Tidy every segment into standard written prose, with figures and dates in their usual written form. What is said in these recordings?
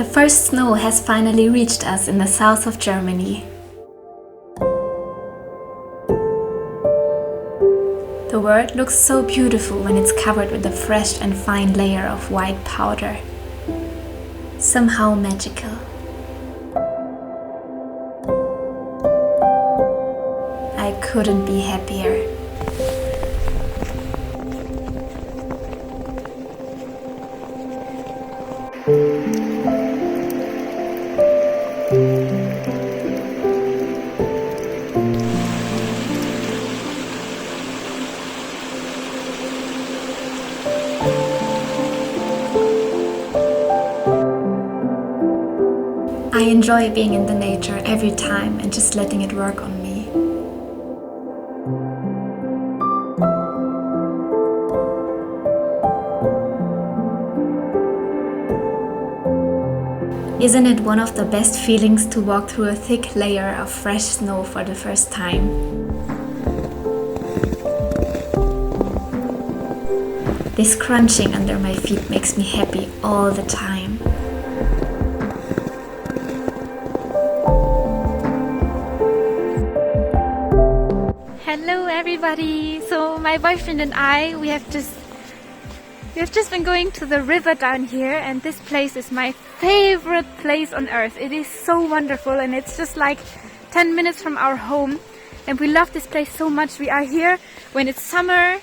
first snow has finally reached us in the south of Germany. The world looks so beautiful when it's covered with a fresh and fine layer of white powder. Somehow magical. I couldn't be happier. I enjoy being in the nature every time and just letting it work on me. Isn't it one of the best feelings to walk through a thick layer of fresh snow for the first time? This crunching under my feet makes me happy all the time. Hello everybody! So my boyfriend and I, we have just been going to the river down here, and this place is my favorite place on earth. It is so wonderful, and it's just like 10 minutes from our home, and we love this place so much. We are here when it's summer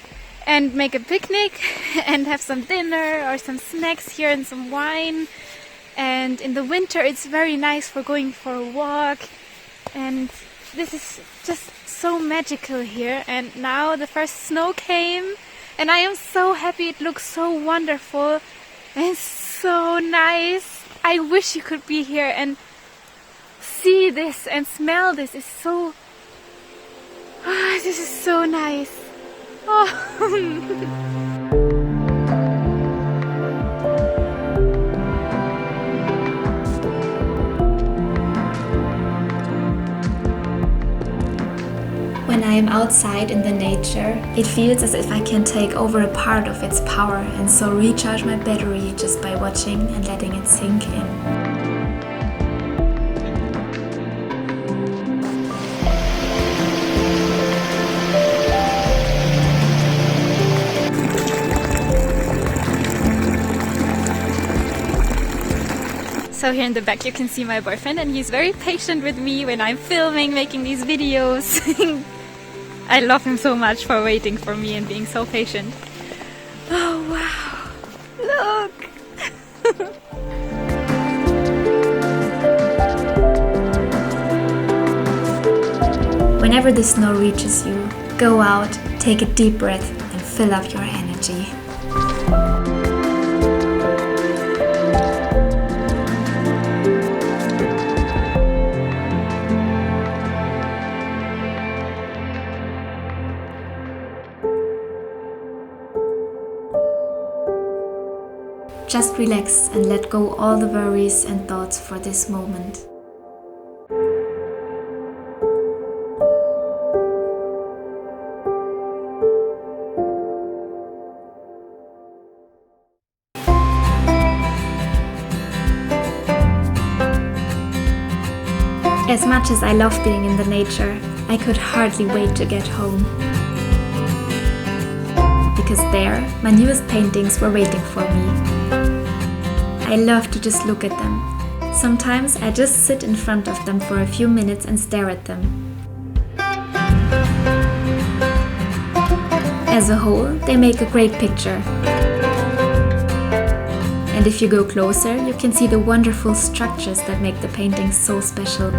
and make a picnic and have some dinner or some snacks here and some wine, and in the winter it's very nice for going for a walk, and this is just so magical here. And now the first snow came and I am so happy. It looks so wonderful and so nice. I wish you could be here and see this and smell this. It's so... this is so nice. Oh. When I am outside in the nature, it feels as if I can take over a part of its power and so recharge my battery just by watching and letting it sink in. So here in the back you can see my boyfriend, and he's very patient with me when I'm filming, making these videos. I love him so much for waiting for me and being so patient. Oh wow! Look! Whenever the snow reaches you, go out, take a deep breath and fill up your energy. Just relax and let go all the worries and thoughts for this moment. As much as I love being in the nature, I could hardly wait to get home. Because there, my newest paintings were waiting for me. I love to just look at them. Sometimes I just sit in front of them for a few minutes and stare at them. As a whole, they make a great picture. And if you go closer, you can see the wonderful structures that make the paintings so special.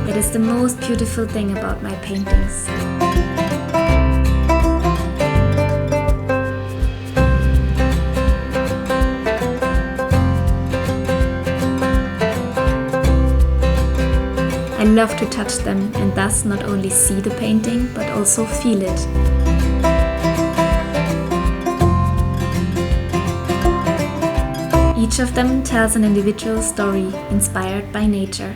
That is the most beautiful thing about my paintings. I love to touch them and thus not only see the painting but also feel it. Each of them tells an individual story inspired by nature.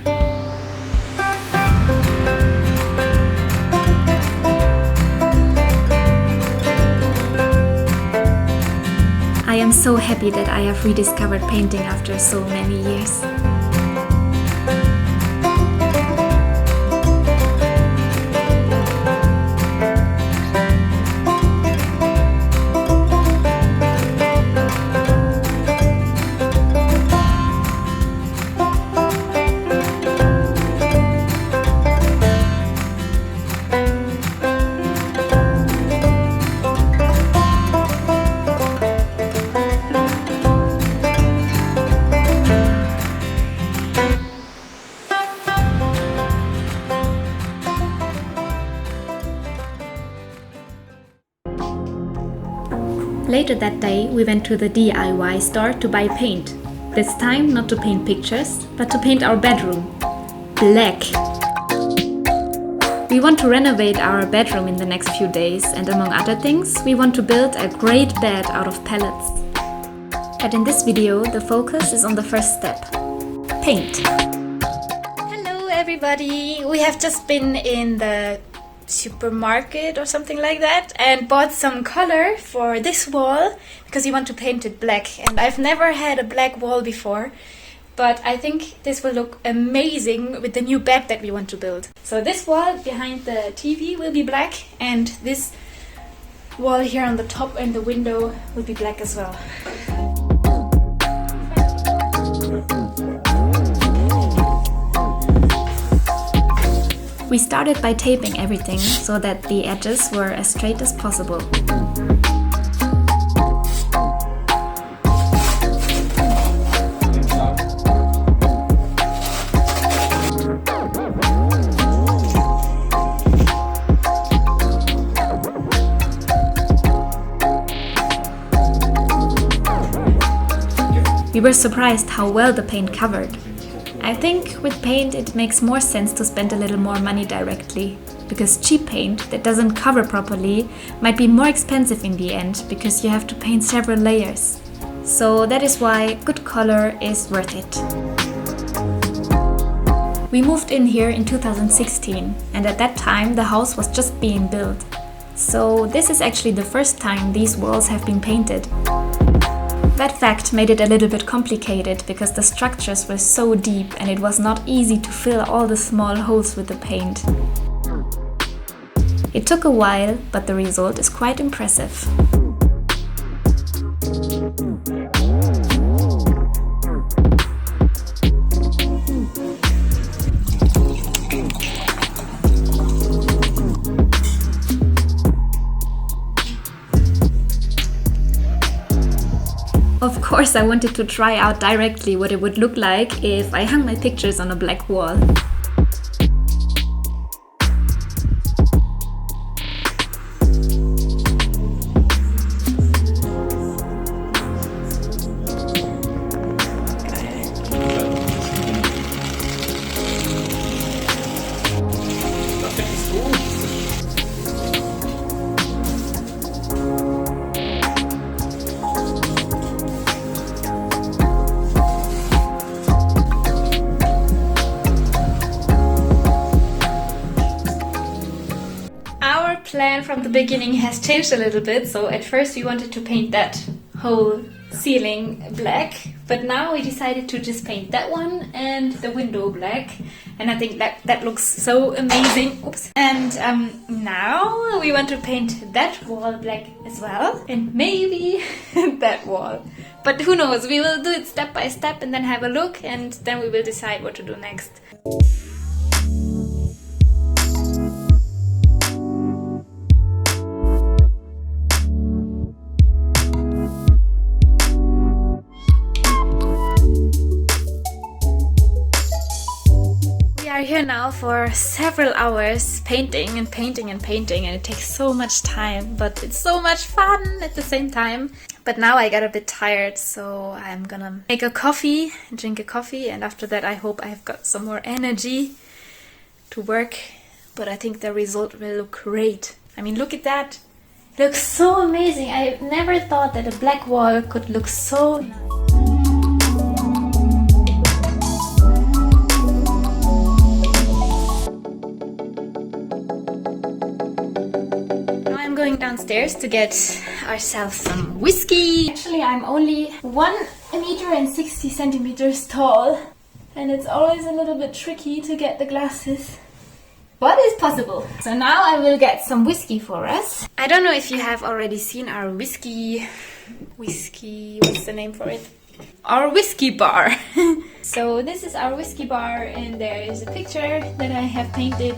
so happy that I have rediscovered painting after so many years. Later that day, we went to the DIY store to buy paint. This time not to paint pictures, but to paint our bedroom. Black! We want to renovate our bedroom in the next few days, and among other things, we want to build a great bed out of pallets. But in this video, the focus is on the first step. Paint! Hello everybody! We have just been in the supermarket or something like that and bought some color for this wall because we want to paint it black, and I've never had a black wall before, but I think this will look amazing with the new bed that we want to build. So this wall behind the TV will be black, and this wall here on the top and the window will be black as well. We started by taping everything so that the edges were as straight as possible. We were surprised how well the paint covered. I think with paint it makes more sense to spend a little more money directly, because cheap paint that doesn't cover properly might be more expensive in the end because you have to paint several layers. So that is why good color is worth it. We moved in here in 2016, and at that time the house was just being built. So this is actually the first time these walls have been painted. That fact made it a little bit complicated because the structures were so deep and it was not easy to fill all the small holes with the paint. It took a while, but the result is quite impressive. Of course, I wanted to try out directly what it would look like if I hung my pictures on a black wall. Plan from the beginning has changed a little bit. So at first we wanted to paint that whole ceiling black, but now we decided to just paint that one and the window black, and I think that looks so amazing. Oops. And now we want to paint that wall black as well, and maybe that wall, but who knows, we will do it step by step and then have a look, and then we will decide what to do next. We are here now for several hours painting and painting and painting, and it takes so much time, but it's so much fun at the same time. But now I got a bit tired, so I'm gonna make a coffee, drink a coffee, and after that I hope I've got some more energy to work. But I think the result will look great. I mean, look at that. It looks so amazing. I never thought that a black wall could look so nice. Going downstairs to get ourselves some whiskey. Actually, I'm only 1 meter and 60 centimeters tall, and it's always a little bit tricky to get the glasses. But it's possible. So now I will get some whiskey for us. I don't know if you have already seen our whiskey, what's the name for it? Our whiskey bar. So this is our whiskey bar, and there is a picture that I have painted.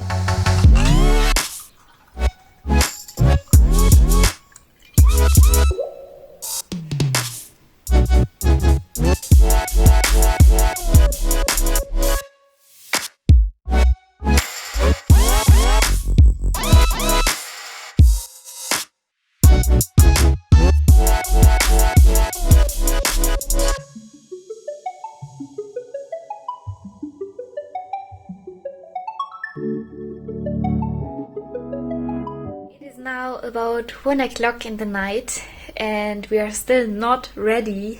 It is now about 1 o'clock in the night, and we are still not ready.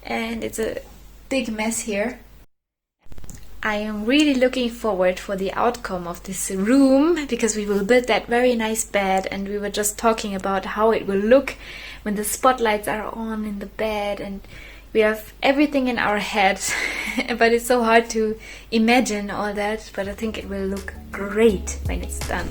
And it's a big mess here. I am really looking forward for the outcome of this room, because we will build that very nice bed, and we were just talking about how it will look when the spotlights are on in the bed, and we have everything in our head. But it's so hard to imagine all that, but I think it will look great when it's done.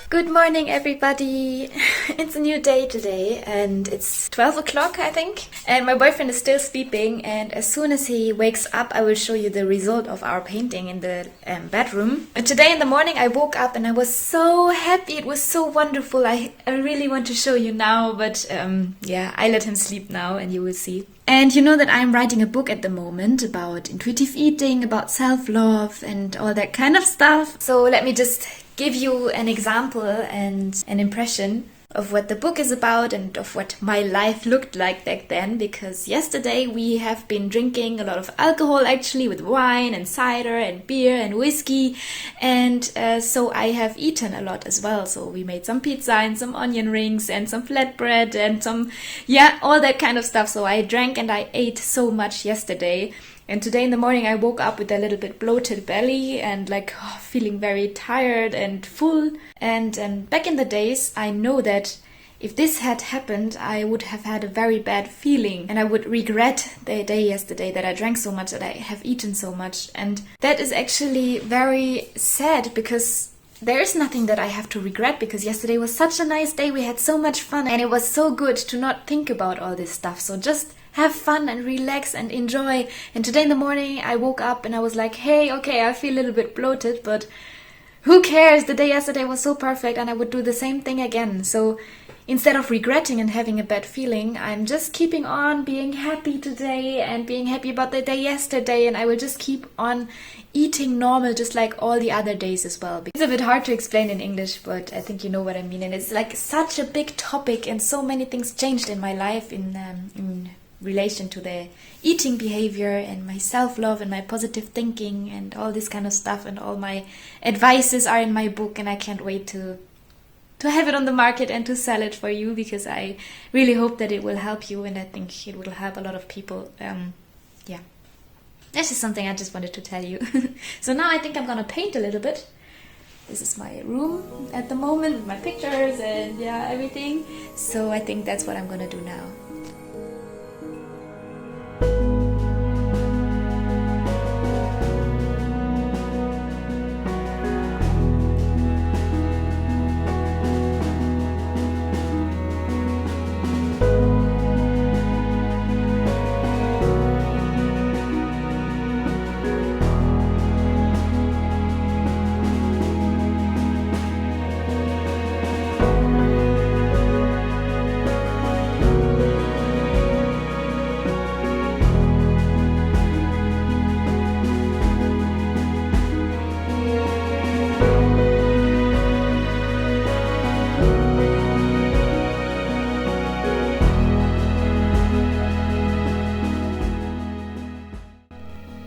Good morning, everybody. It's a new day today, and it's 12 o'clock, I think. And my boyfriend is still sleeping, and as soon as he wakes up, I will show you the result of our painting in the bedroom. And today in the morning, I woke up and I was so happy. It was so wonderful. I really want to show you now, but yeah, I let him sleep now, and you will see. And you know that I'm writing a book at the moment about intuitive eating, about self-love, and all that kind of stuff. So let me just give you an example and an impression of what the book is about and of what my life looked like back then, because yesterday we have been drinking a lot of alcohol, actually, with wine and cider and beer and whiskey, and so I have eaten a lot as well. So we made some pizza and some onion rings and some flatbread and some, yeah, all that kind of stuff. So I drank and I ate so much yesterday. And today in the morning I woke up with a little bit bloated belly and like feeling very tired and full. And back in the days, I know that if this had happened, I would have had a very bad feeling, and I would regret the day yesterday that I drank so much, that I have eaten so much. And that is actually very sad, because there is nothing that I have to regret, because yesterday was such a nice day. We had so much fun, and it was so good to not think about all this stuff. So just have fun and relax and enjoy. And today in the morning I woke up and I was like, hey, okay, I feel a little bit bloated, but who cares? The day yesterday was so perfect, and I would do the same thing again. So instead of regretting and having a bad feeling, I'm just keeping on being happy today and being happy about the day yesterday, and I will just keep on eating normal, just like all the other days as well. It's a bit hard to explain in English, but I think you know what I mean. And it's like such a big topic, and so many things changed in my life in relation to the eating behavior and my self-love and my positive thinking and all this kind of stuff, and all my advices are in my book, and I can't wait to have it on the market and to sell it for you, because I really hope that it will help you, and I think it will help a lot of people. Yeah, this is something I just wanted to tell you. So now I think I'm gonna paint a little bit. This is my room at the moment with my pictures and yeah, everything. So I think that's what I'm gonna do now.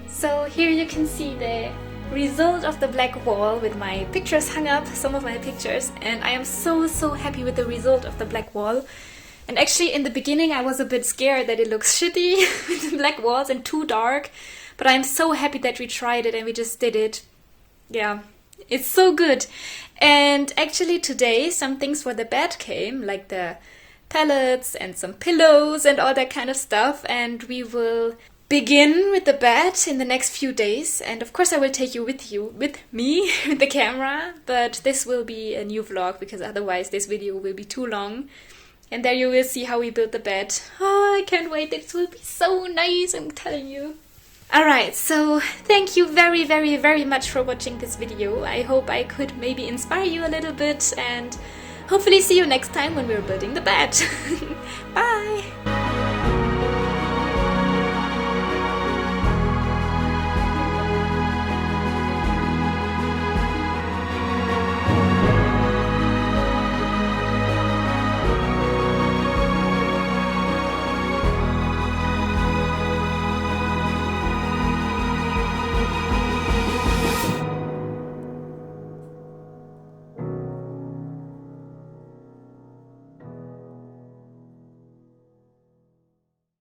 So here you can see the result of the black wall with my pictures hung up, some of my pictures, and I am so happy with the result of the black wall. And actually in the beginning I was a bit scared that it looks shitty with the black walls and too dark, but I'm so happy that we tried it and we just did it. Yeah, it's so good. And actually today some things for the bed came, like the pallets and some pillows and all that kind of stuff, and we will begin with the bed in the next few days. And of course I will take you with me with the camera, but this will be a new vlog because otherwise this video will be too long. And there you will see how we built the bed. Oh, I can't wait. This will be so nice, I'm telling you. Alright, so thank you very much for watching this video. I hope I could maybe inspire you a little bit, and hopefully see you next time when we're building the bed. Bye!